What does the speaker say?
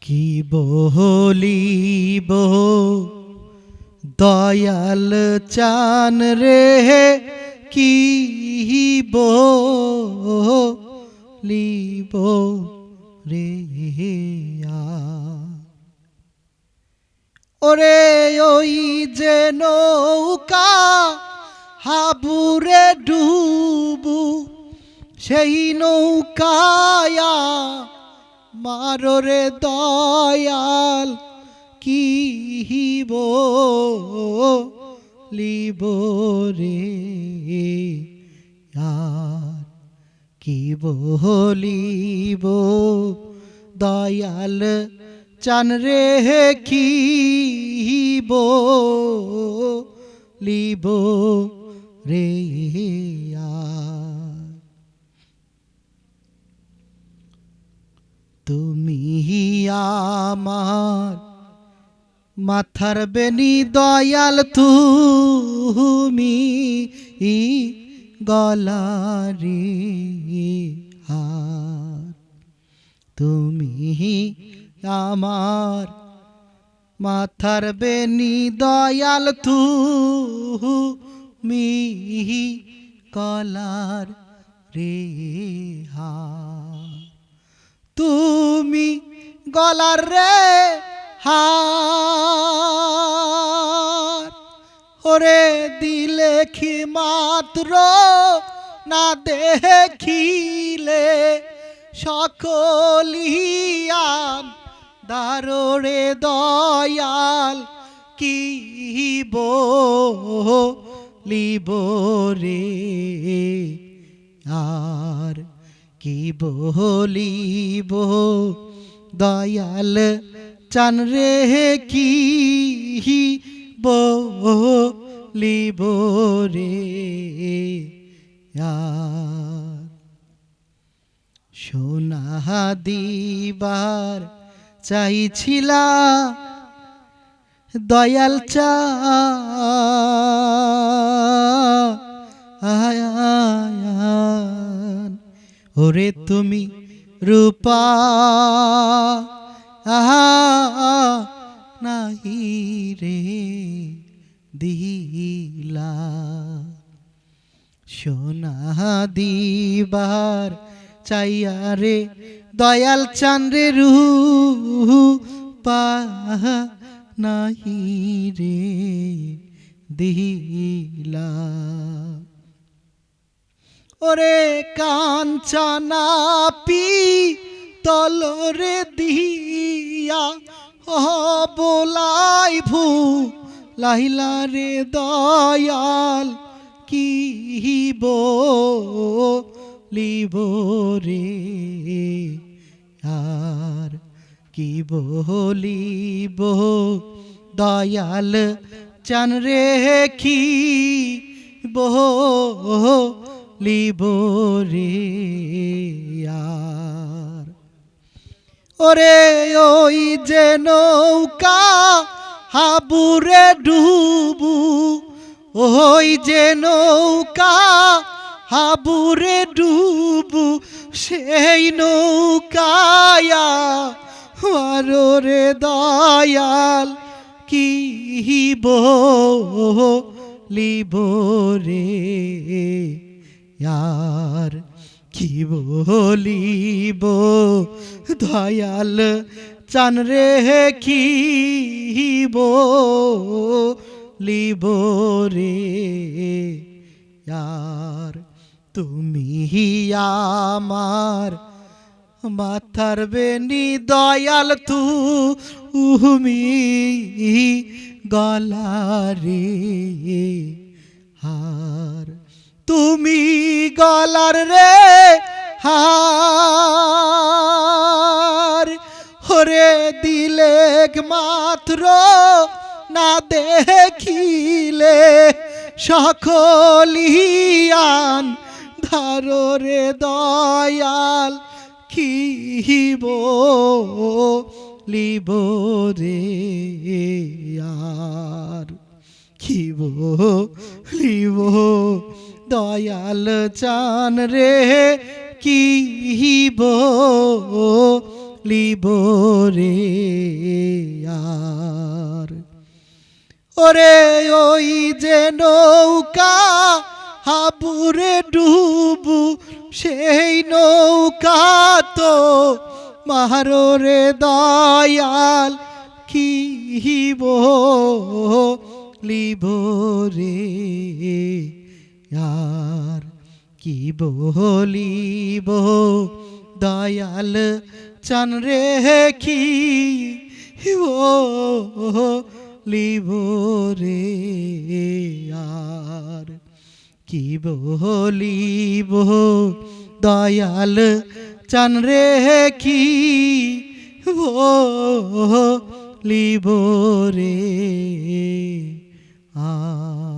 কি বলিব দয়াল চান রে, কি বলিব রে ওরে ওই যে নৌকা হাবুরে ডুবু, সেই নৌকায়া মাররে দয়াল কি বলিব রে আর কি বলিব দয়াল চান রে, কি বলিব রে আর তুমি আমার মাথার বেনি দয়াল, তুমি গলারে হার, তুমি আমার মাথার বেনি দয়াল, তুমি গলার রে হার, তুমি গলার রে হার ওরে দিলে কি মাত্র না দেখিলে সকলিয়ান দারোরে দয়াল কি বলিব রে আর কি বলিব দয়াল চান রে, কি বলিব রে আর সোনা দিবার চাইছিলা দয়াল চান ওরে তুমি রূপা নাহি রে দিলা, সোনা দিবার চাইয়া রে দয়াল চান রে রূপা নাহি রে দিলা ওরে কাঞ্চনা তলরে দিয়া বলাই লাইলা রে দয়াল কি বলিব রে আর কি বলিব দয়াল চান রে, কি বলিব রে আর ওরে ওই যে নৌকা হাবুরে ডুবু, ওই যে নৌকা হাবুরে ডুবু, সেই নৌকায়া মাররে দয়াল কি বলিব রে আর কি বলিব দয়াল চান রে, কি বলিব রে আর তুমি আমার মাথার বেনি দয়াল, তুমি গলারে হার, তুমি গলার রে হার ওরে দিলে মাত্র না দেখিলে সকলিয়ান ধাররে দয়াল কি বলিব রে আর কি বলিব দয়াল চান রে, কি বলিব রে ওরে ওই যে নৌকা হাবুরে ডুবু সেই নৌকা তো মারো রে দয়াল কি লিব রে আর কি বলিব দয়াল চান রে কি লিব রে আর কি বলিব দয়াল চান রে কি লিব রে আর